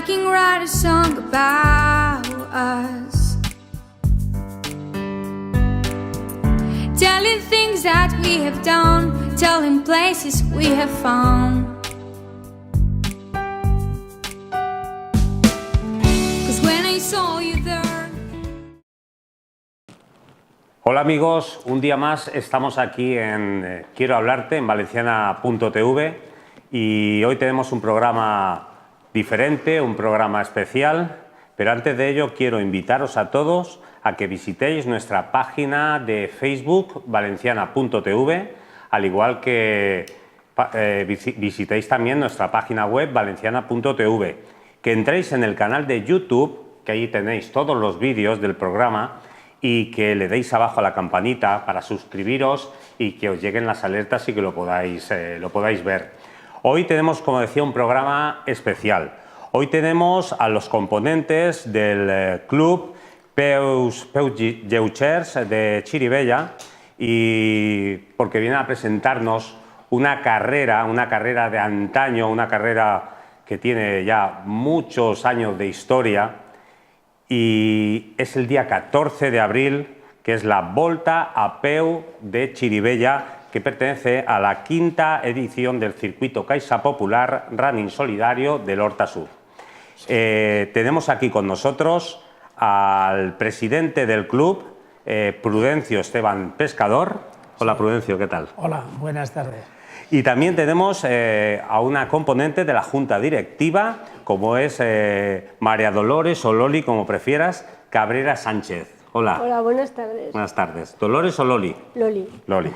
I can write a song about us, telling things that we have done, telling places we have found. 'Cause when I saw you there. Hola amigos, un día más estamos aquí en Quiero Hablarte, en valenciana.tv, y hoy tenemos un programa diferente, un programa especial, pero antes de ello quiero invitaros a todos a que visitéis nuestra página de Facebook, valenciana.tv, al igual que visitéis también nuestra página web, valenciana.tv, que entréis en el canal de YouTube, que ahí tenéis todos los vídeos del programa, y que le deis abajo a la campanita para suscribiros y que os lleguen las alertas y que lo podáis ver. Hoy tenemos, como decía, un programa especial. Hoy tenemos a los componentes del club Peus Lleugers de Xirivella, y porque vienen a presentarnos una carrera de antaño, una carrera que tiene ya muchos años de historia, y es el día 14 de abril, que es la Volta a Peu de Xirivella, que pertenece a la quinta edición del circuito Caixa Popular Running Solidario del Horta Sur. Tenemos aquí con nosotros al presidente del club, Prudencio Esteban Pescador. Hola Prudencio, ¿qué tal? Hola, buenas tardes. Y también tenemos a una componente de la Junta Directiva, como es María Dolores o Loli, como prefieras, Cabrera Sánchez. Hola. Hola, buenas tardes. Buenas tardes. ¿Dolores o Loli? Loli. Loli.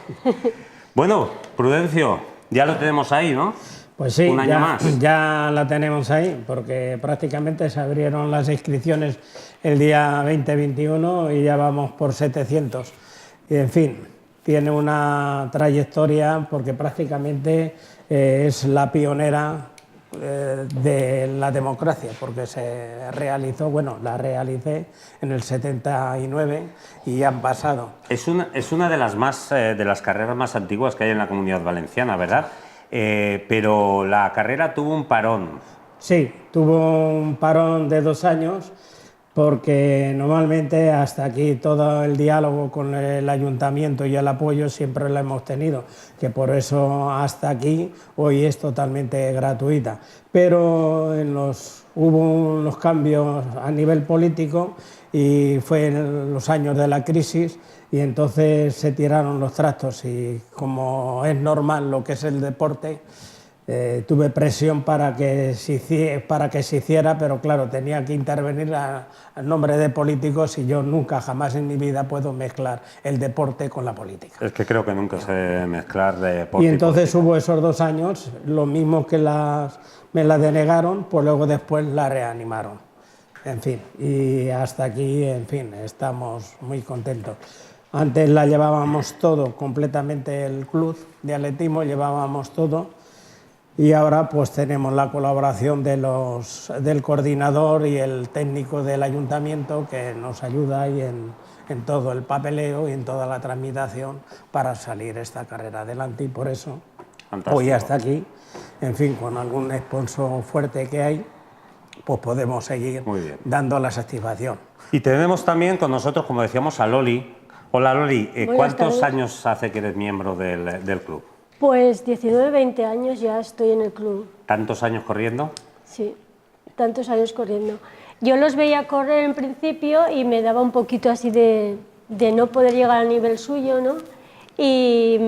Bueno, Prudencio, ya lo tenemos ahí, ¿no? Pues sí, un año más. Ya la tenemos ahí, porque prácticamente se abrieron las inscripciones el día 20-21 y ya vamos por 700. Y en fin, tiene una trayectoria porque prácticamente es la pionera de la democracia, porque se realizó, bueno, la realicé en el 79 y ya han pasado. Es una de las carreras más antiguas que hay en la Comunidad Valenciana, ¿verdad? Pero la carrera tuvo un parón. Sí, tuvo un parón de 2 años, porque normalmente hasta aquí todo el diálogo con el ayuntamiento y el apoyo siempre lo hemos tenido, que por eso hasta aquí hoy es totalmente gratuita. Pero hubo unos cambios a nivel político y fue en los años de la crisis, y entonces se tiraron los trastos, y como es normal lo que es el deporte, tuve presión para que se hiciera, pero claro, tenía que intervenir a nombre de políticos, y yo nunca, jamás en mi vida puedo mezclar el deporte con la política. Es que creo que nunca se debe mezclar deporte y entonces política. Hubo esos 2 años, lo mismo que me la denegaron, pues luego después la reanimaron. En fin, y hasta aquí, en fin, estamos muy contentos. Antes la llevábamos todo, completamente el club de atletismo, llevábamos todo. Y ahora pues tenemos la colaboración del coordinador y el técnico del ayuntamiento, que nos ayuda ahí en todo el papeleo y en toda la tramitación para salir esta carrera adelante, y por eso Fantástico. Hoy hasta aquí, en fin, con algún sponsor fuerte que hay, pues podemos seguir dando la satisfacción. Y tenemos también con nosotros, como decíamos, a Loli. Hola Loli, ¿cuántos años hace que eres miembro del club? Pues 19, 20 años ya estoy en el club. ¿Tantos años corriendo? Sí, tantos años corriendo. Yo los veía correr en principio y me daba un poquito así de no poder llegar al nivel suyo, ¿no? Y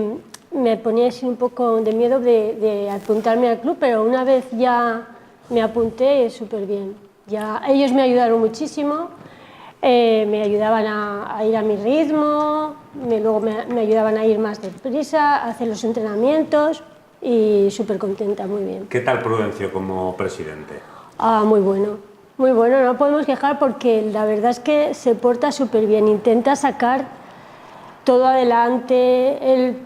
me ponía así un poco de miedo de apuntarme al club, pero una vez ya me apunté, súper bien. Ya, ellos me ayudaron muchísimo, me ayudaban a ir a mi ritmo, luego me ayudaban a ir más deprisa, a hacer los entrenamientos, y súper contenta, muy bien. ¿Qué tal Prudencio como presidente? Muy bueno, no podemos quejar, porque la verdad es que se porta súper bien, intenta sacar todo adelante, él,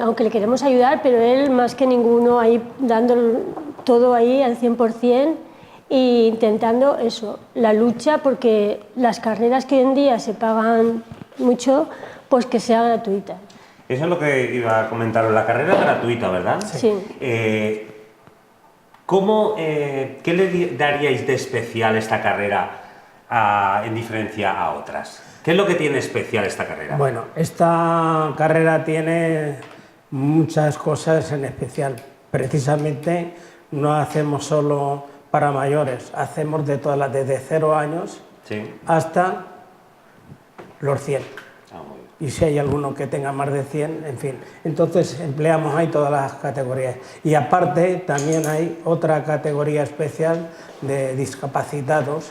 aunque le queremos ayudar, pero él más que ninguno ahí dando todo ahí al 100%, e intentando eso, la lucha, porque las carreras que hoy en día se pagan mucho, pues que sea gratuita. Eso es lo que iba a comentar, la carrera es gratuita, ¿verdad? Sí. ¿Qué le daríais de especial a esta carrera en diferencia a otras? ¿Qué es lo que tiene especial esta carrera? Bueno, esta carrera tiene muchas cosas en especial. Precisamente no hacemos solo para mayores, hacemos de todas las, desde 0 años Sí. hasta los 100. Ah, muy bien. Y si hay alguno que tenga más de 100, en fin. Entonces empleamos ahí todas las categorías. Y aparte también hay otra categoría especial de discapacitados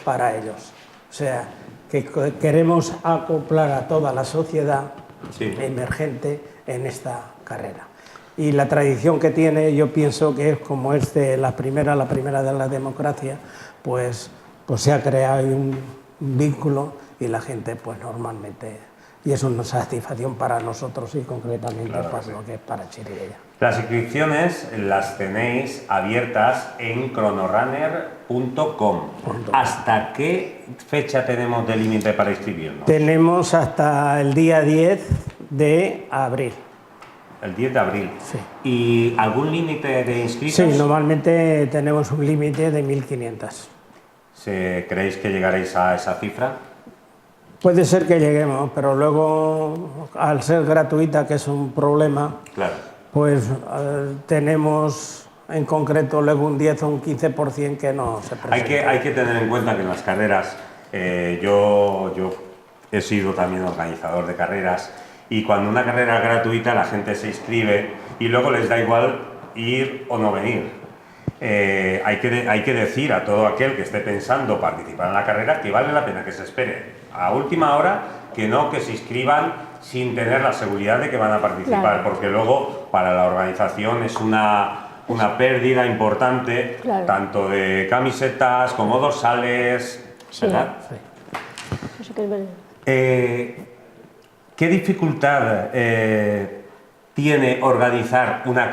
para ellos. O sea, que queremos acoplar a toda la sociedad Sí. emergente en esta carrera. Y la tradición que tiene, yo pienso que es como es de la primera de la democracia, pues se ha creado un vínculo y la gente pues normalmente, y es una satisfacción para nosotros y concretamente Claro que para sí. lo que es para Chirivella. Las inscripciones las tenéis abiertas en chronorunner.com. ¿Hasta qué fecha tenemos de límite para inscribirnos? Tenemos hasta el día 10 de abril. El 10 de abril. Sí. ¿Y algún límite de inscritos? Sí, normalmente tenemos un límite de 1.500. ¿Creéis que llegaréis a esa cifra? Puede ser que lleguemos, pero luego, al ser gratuita, que es un problema, Claro. pues tenemos en concreto luego un 10 o un 15% que no se presenta. Hay que tener en cuenta que en las carreras, yo he sido también organizador de carreras, y cuando una carrera es gratuita la gente se inscribe y luego les da igual ir o no venir. Hay que decir a todo aquel que esté pensando participar en la carrera que vale la pena que se espere a última hora, que se inscriban sin tener la seguridad de que van a participar, Claro. porque luego para la organización es una pérdida importante, Claro. tanto de camisetas como dorsales, Sí. ¿verdad? Eso que es verdad. ¿Qué dificultad tiene organizar una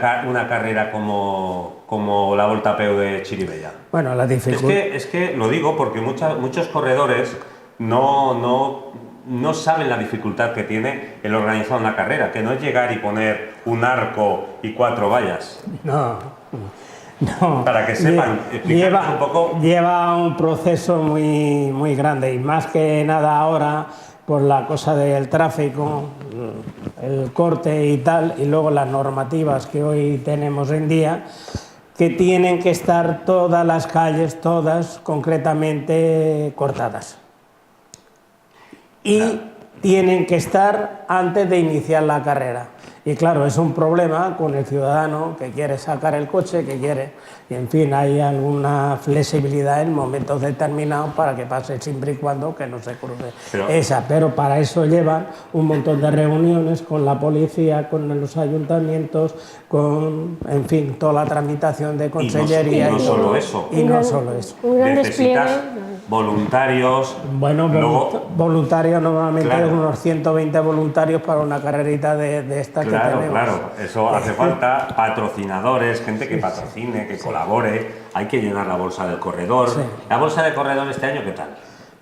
carrera como la Volta a Peu de Chirivella? Bueno, la dificultad... Es que lo digo porque muchos corredores no saben la dificultad que tiene el organizar una carrera, que no es llegar y poner un arco y 4 vallas. No. Para que sepan, explicarnos un poco. Lleva un proceso muy, muy grande y más que nada ahora por la cosa del tráfico, el corte y tal, y luego las normativas que hoy tenemos en día, que tienen que estar todas las calles, todas concretamente cortadas. Y Claro. tienen que estar antes de iniciar la carrera. Y claro, es un problema con el ciudadano que quiere sacar el coche, que quiere, y en fin, hay alguna flexibilidad en momentos determinados para que pase siempre y cuando que no se cruce pero para eso llevan un montón de reuniones con la policía, con los ayuntamientos, con, en fin, toda la tramitación de consellería. Y no solo eso. Y no solo eso. Un gran despliegue. Necesitas voluntarios. Bueno, luego, voluntarios normalmente Claro. unos 120 voluntarios para una carrerita de esta que tenemos. claro, eso hace falta patrocinadores, gente que patrocine, que colabore, hay que llenar la bolsa del corredor. Sí. ¿La bolsa del corredor este año qué tal?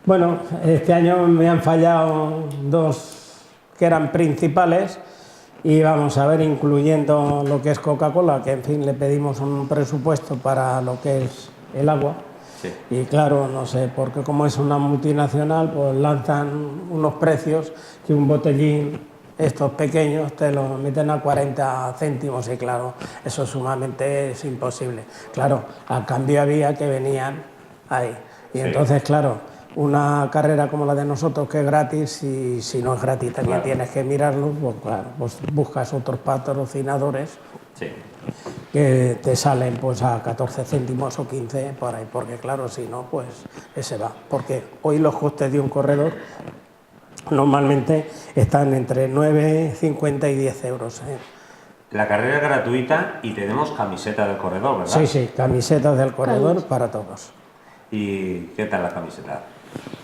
Bueno, este año me han fallado 2 que eran principales y vamos a ver, incluyendo lo que es Coca-Cola, que en fin le pedimos un presupuesto para lo que es el agua. Sí. Y claro, no sé, porque como es una multinacional, pues lanzan unos precios que un botellín, estos pequeños, te lo meten a 40 céntimos y claro, eso sumamente es imposible. Claro, a cambio había que venían ahí. Y Sí. entonces, claro, una carrera como la de nosotros que es gratis, y si no es gratis también Claro. tienes que mirarlo, pues claro, pues buscas otros patrocinadores Sí. que te salen pues a 14 céntimos o 15 por ahí, porque claro, si no, pues ese va. Porque hoy los costes de un corredor normalmente están entre 9, 50 y 10 euros. La carrera es gratuita y tenemos camiseta del corredor, ¿verdad? Sí, sí, camisetas del corredor Camiseta. para todos. ¿Y qué tal la camiseta?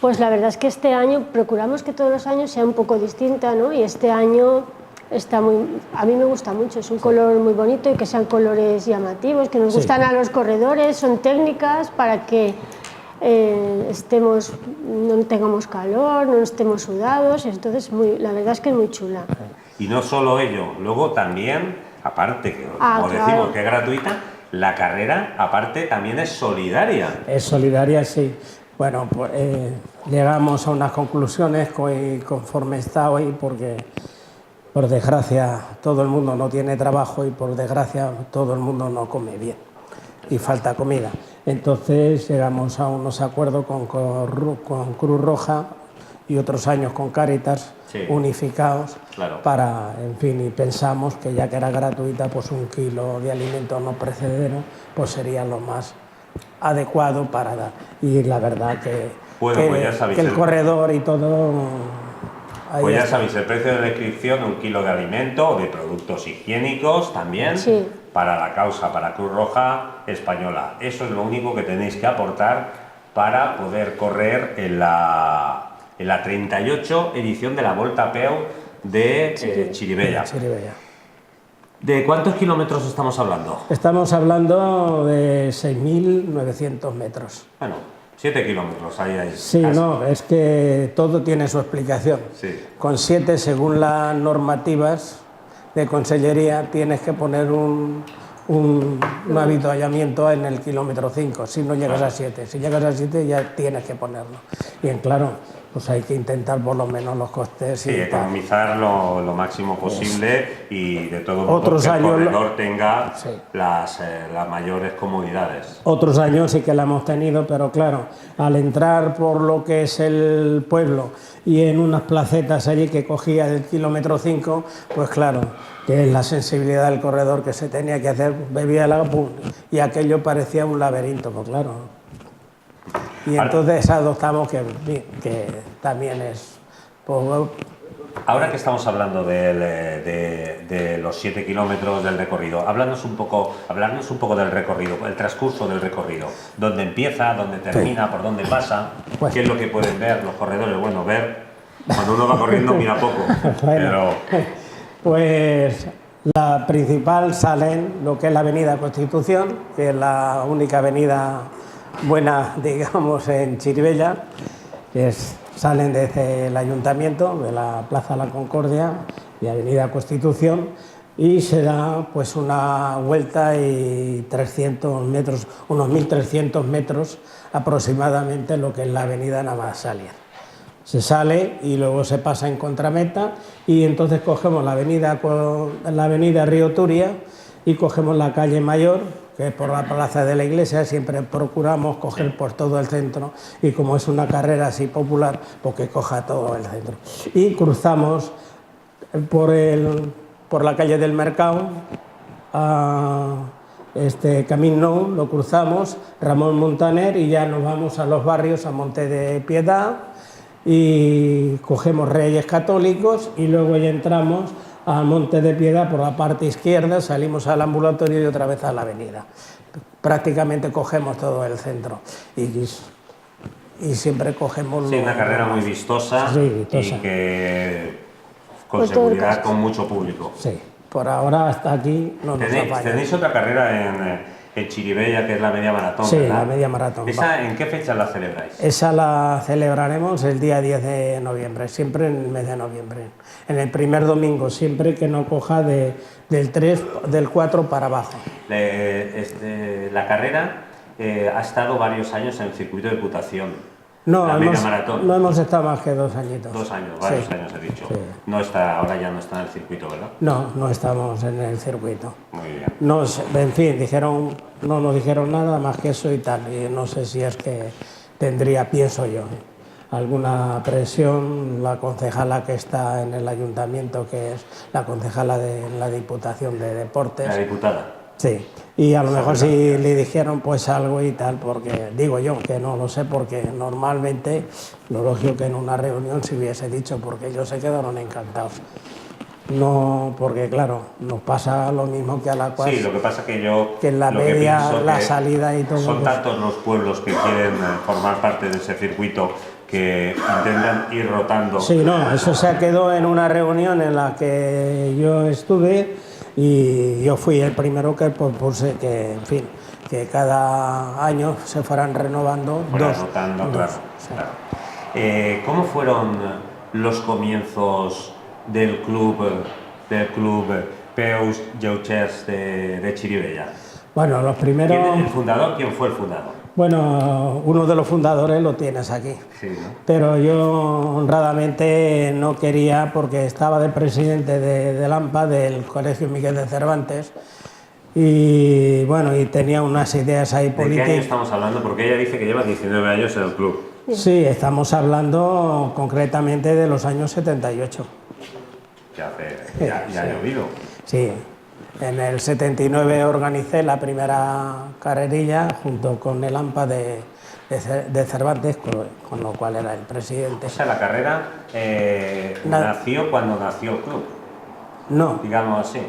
Pues la verdad es que este año procuramos que todos los años sea un poco distinta, ¿no? Y este año está a mí me gusta mucho, es un color muy bonito y que sean colores llamativos, que nos Sí. gustan a los corredores, son técnicas para que no tengamos calor, no estemos sudados, entonces la verdad es que es muy chula. Y no solo ello, luego también, aparte que como Claro. decimos que es gratuita, la carrera, aparte, también es solidaria. Es solidaria, sí. Bueno, pues llegamos a unas conclusiones conforme está hoy, porque por desgracia todo el mundo no tiene trabajo y por desgracia todo el mundo no come bien y falta comida. Entonces llegamos a unos acuerdos con Cruz Roja y otros años con Cáritas, sí, unificados, claro, para, en fin, y pensamos que ya que era gratuita, pues 1 kilo de alimento no perecedero pues sería lo más adecuado para dar. Y la verdad que, bueno, pues ya sabéis, que el corredor y todo... Pues ya sabéis, el precio de la inscripción, 1 kilo de alimento o de productos higiénicos también, sí, para la causa, para Cruz Roja Española. Eso es lo único que tenéis que aportar para poder correr en la 38 edición de la Volta a Peu de Chirivella. Chirivella. ¿De cuántos kilómetros estamos hablando? Estamos hablando de 6.900 metros. Bueno, 7 kilómetros, ahí. Sí, casi. no, es que todo tiene su explicación. Sí. Con 7, según las normativas de consellería, tienes que poner un avituallamiento en el kilómetro 5, si no llegas a 7. Si llegas a 7 ya tienes que ponerlo. Y claro, pues hay que intentar por lo menos los costes. Sí, y economizar lo máximo posible y de todo modo Otros que el años corredor tenga sí, las mayores comodidades. Otros años sí que la hemos tenido, pero claro, al entrar por lo que es el pueblo y en unas placetas allí que cogía el kilómetro 5, pues claro, que es la sensibilidad del corredor que se tenía que hacer, bebía el agua, pum, y aquello parecía un laberinto, pues claro. Y entonces adoptamos que también es... Pues, ahora que estamos hablando de los 7 kilómetros del recorrido, hablarnos un poco del recorrido, el transcurso del recorrido, dónde empieza, dónde termina, sí, por dónde pasa, pues, qué es lo que pueden ver los corredores. Bueno, ver, cuando uno va corriendo mira poco, bueno, pero... Pues la principal salen lo que es la avenida Constitución, que es la única avenida buena, digamos, en Chirivella, salen desde el ayuntamiento, de la Plaza de la Concordia y Avenida Constitución, y se da pues una vuelta y 300 metros, unos 1.300 metros aproximadamente, lo que es la avenida Navassalia. Se sale y luego se pasa en contrameta y entonces cogemos la avenida Río Turia y cogemos la calle Mayor, que es por la plaza de la iglesia. Siempre procuramos coger por todo el centro y como es una carrera así popular, pues que coja todo el centro. Y cruzamos por la calle del Mercado, a Camino, lo cruzamos, Ramón Montaner, y ya nos vamos a los barrios, a Monte de Piedad, y cogemos Reyes Católicos y luego ya entramos al Monte de Piedad por la parte izquierda, salimos al ambulatorio y otra vez a la avenida. Prácticamente cogemos todo el centro y siempre cogemos... Sí, una carrera muy vistosa, sí, vistosa, y que con pues seguridad, con mucho público. Sí, por ahora hasta aquí no nos apaña. Tenéis otra carrera en Chirivella, que es la media maratón, sí, ¿verdad? La media maratón. ¿Esa en qué fecha la celebráis? Esa la celebraremos el día 10 de noviembre, siempre en el mes de noviembre. En el primer domingo, siempre que no coja del 4 para abajo. La carrera ha estado varios años en el circuito de Diputación. No, la media maratón. No hemos estado más que 2 añitos. 2 años, varios sí, años he dicho. Sí. No está, ahora ya no está en el circuito, ¿verdad? No, no estamos en el circuito. Muy bien. En fin, no nos dijeron nada más que eso y tal. Y no sé si es que tendría, pienso yo, alguna presión la concejala que está en el ayuntamiento, que es la concejala de la Diputación de Deportes. La diputada. Sí, y a lo mejor si le dijeron pues algo y tal, porque digo yo que no lo sé, porque normalmente lo lógico que en una reunión se hubiese dicho, porque ellos se quedaron encantados. No, porque claro, nos pasa lo mismo que a la cual... Sí, lo que pasa que en la media, la salida y todo... Son pues, tantos los pueblos que quieren formar parte de ese circuito que intentan ir rotando. Sí, no, eso se quedó en una reunión en la que yo estuve y yo fui el primero que propuse que, en fin, que cada año se fueran renovando Rotando, claro. Sí. Claro. ¿Cómo fueron los comienzos del club Peus Lleugers de Chirivella? Bueno, los primeros... ¿El fundador? ¿Quién fue el fundador? Bueno, uno de los fundadores lo tienes aquí. Sí, ¿no? Pero yo honradamente no quería, porque estaba de presidente del AMPA, del Colegio Miguel de Cervantes, y bueno, y tenía unas ideas ahí ¿De qué políticas. año estamos hablando? Porque ella dice que lleva 19 años en el club. Sí, estamos hablando concretamente de los años 78. Ya ha llovido. Sí, en el 79 organicé la primera carrerilla junto con el AMPA de Cervantes, con lo cual era el presidente. O sea, la carrera nació cuando nació el club, No, digamos así.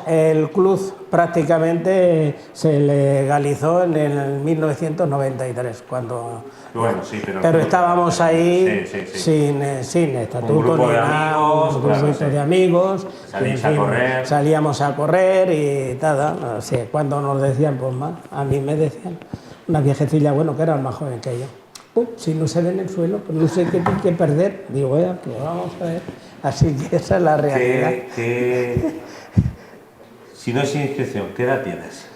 el club prácticamente se legalizó en el 1993, cuando... Bueno, sí, pero estábamos ahí Sí. sin estatuto Un grupo ni de nada, amigos, un claro, grupito sí. de amigos. Salís y, en a fin, correr. Salíamos a correr y tal. O sea, cuando nos decían, pues más, a mí me decían, una viejecilla, bueno, que era más joven que yo. Si no se ve en el suelo, pues no sé qué tiene que perder. Digo, oiga, que vamos a ver. Así que esa es la realidad. Si no es inscripción, ¿qué edad tienes?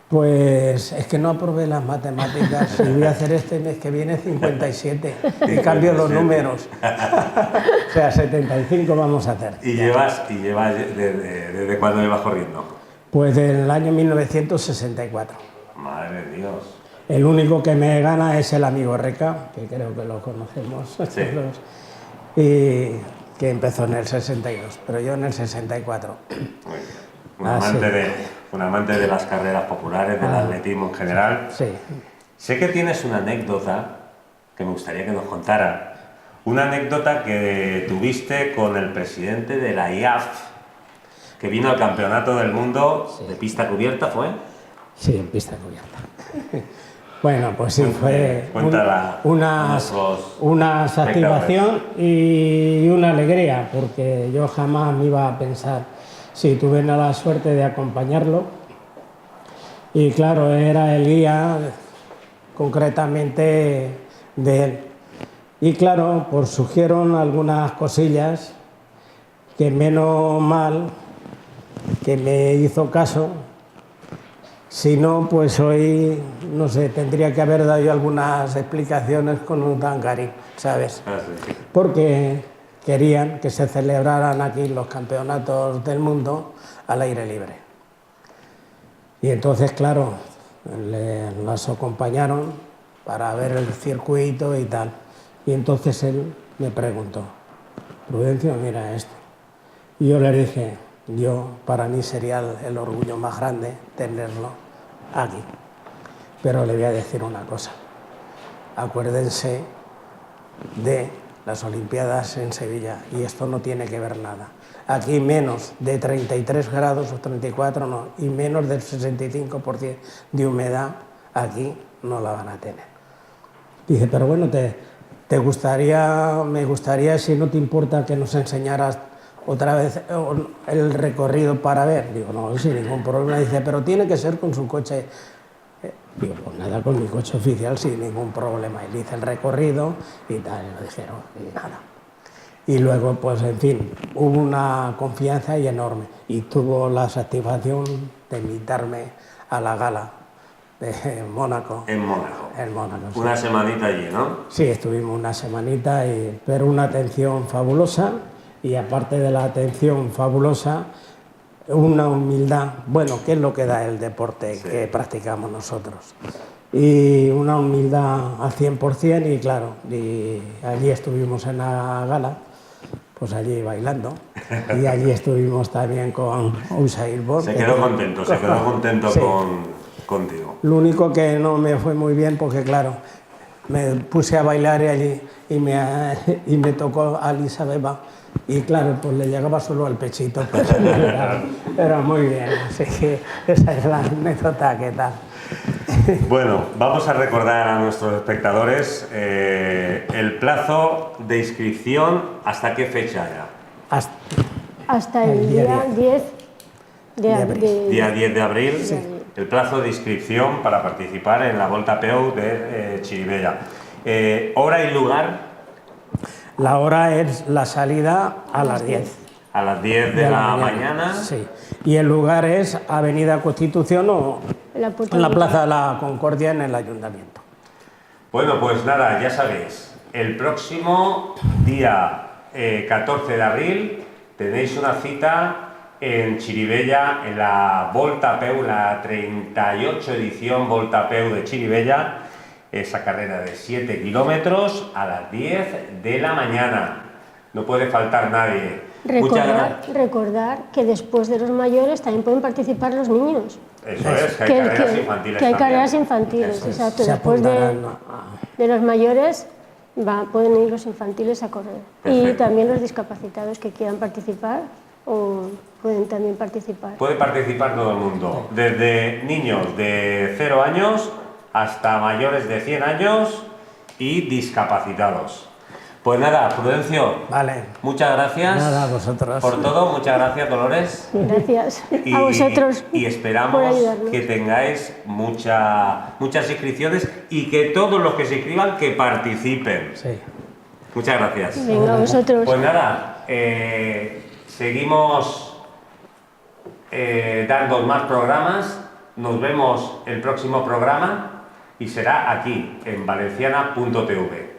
Pues es que no aprobé las matemáticas y voy a hacer este mes que viene 57 y cambio los números. O sea, 75 vamos a hacer. ¿Y llevas desde cuándo llevas corriendo? Pues del año 1964. Madre de Dios. El único que me gana es el amigo Reca, que creo que lo conocemos Sí. todos, y que empezó en el 62, pero yo en el 64. Muy bien. Ah, Un amante de las carreras populares, del atletismo en general. Sí. Sé que tienes una anécdota que me gustaría que nos contara. Una anécdota que tuviste con el presidente de la IAF, que vino al Campeonato del Mundo de pista cubierta, ¿fue? Sí, en pista cubierta. Bueno, pues sí, fue Cuéntala a una satisfacción y una alegría, porque yo jamás me iba a pensar, sí, tuve la suerte de acompañarlo, y claro, era el guía concretamente de él. Y claro, pues surgieron algunas cosillas que menos mal que me hizo caso. Si no, pues hoy, no sé, tendría que haber dado yo algunas explicaciones con un tangarín, ¿sabes? Sí. Porque querían que se celebraran aquí los campeonatos del mundo al aire libre. Y entonces, claro, nos acompañaron para ver el circuito y tal. Y entonces él me preguntó, Prudencio, mira esto. Y yo le dije, para mí sería el orgullo más grande tenerlo aquí. Pero le voy a decir una cosa. Acuérdense de las Olimpiadas en Sevilla, y esto no tiene que ver nada. Aquí menos de 33 grados o 34 no, y menos del 65% de humedad aquí no la van a tener. Dice, pero bueno, me gustaría, si no te importa, que nos enseñaras otra vez el recorrido para ver. Digo, no, sin ningún problema. Dice, pero tiene que ser con su coche. Digo, pues nada, con mi coche oficial sin ningún problema. Y le hice el recorrido y tal, y lo dijeron, y nada. Y luego, pues en fin, hubo una confianza y enorme. Y tuvo la satisfacción de invitarme a la gala de Mónaco. En Mónaco. En Mónaco, sí. Una semanita allí, ¿no? Sí, estuvimos una semanita, pero una atención fabulosa, y aparte de la atención fabulosa, una humildad, bueno, que es lo que da el deporte que practicamos nosotros. Y una humildad al 100%, y claro, y allí estuvimos en la gala, pues allí bailando, y allí estuvimos también con Usain Bolt. Se quedó contento Sí. contigo. Lo único que no me fue muy bien, porque claro, me puse a bailar allí y me tocó a Lisa Beba, y claro, pues le llegaba solo al pechito, pero muy bien, así que esa es la anécdota que tal. Bueno, vamos a recordar a nuestros espectadores el plazo de inscripción, ¿hasta qué fecha era? Hasta el El día día 10 de abril. abril. Día 10 de abril, el plazo de inscripción para participar en la Volta a Peu de Chirivella. ¿Hora y lugar? La hora es la salida a las 10. A las 10 de la mañana. Sí. Y el lugar es Avenida Constitución o en la Plaza de la Concordia en el Ayuntamiento. Bueno, pues nada, ya sabéis, el próximo día 14 de abril tenéis una cita en Chirivella, en la Volta a Peu, la 38 edición Volta a Peu de Chirivella, esa carrera de 7 kilómetros a las 10 de la mañana. No puede faltar nadie. Recordar que después de los mayores también pueden participar los niños. Eso es, que hay carreras infantiles. Que hay también. carreras infantiles, Eso es. exacto. Se Después apuntarán, de los mayores pueden ir los infantiles a correr. Y Perfecto. también los discapacitados que quieran participar o pueden también participar. Puede participar todo el mundo, desde niños de 0 años hasta mayores de 100 años y discapacitados. Pues nada, Prudencio, Vale. muchas gracias Nada, a vosotros. por todo, muchas gracias, Dolores. Gracias a vosotros Y por esperamos ayudarnos. que tengáis muchas inscripciones y que todos los que se inscriban que participen. Sí. Muchas gracias. Venga, a vosotros. Pues nada, seguimos dando más programas. Nos vemos el próximo programa y será aquí, en valenciana.tv.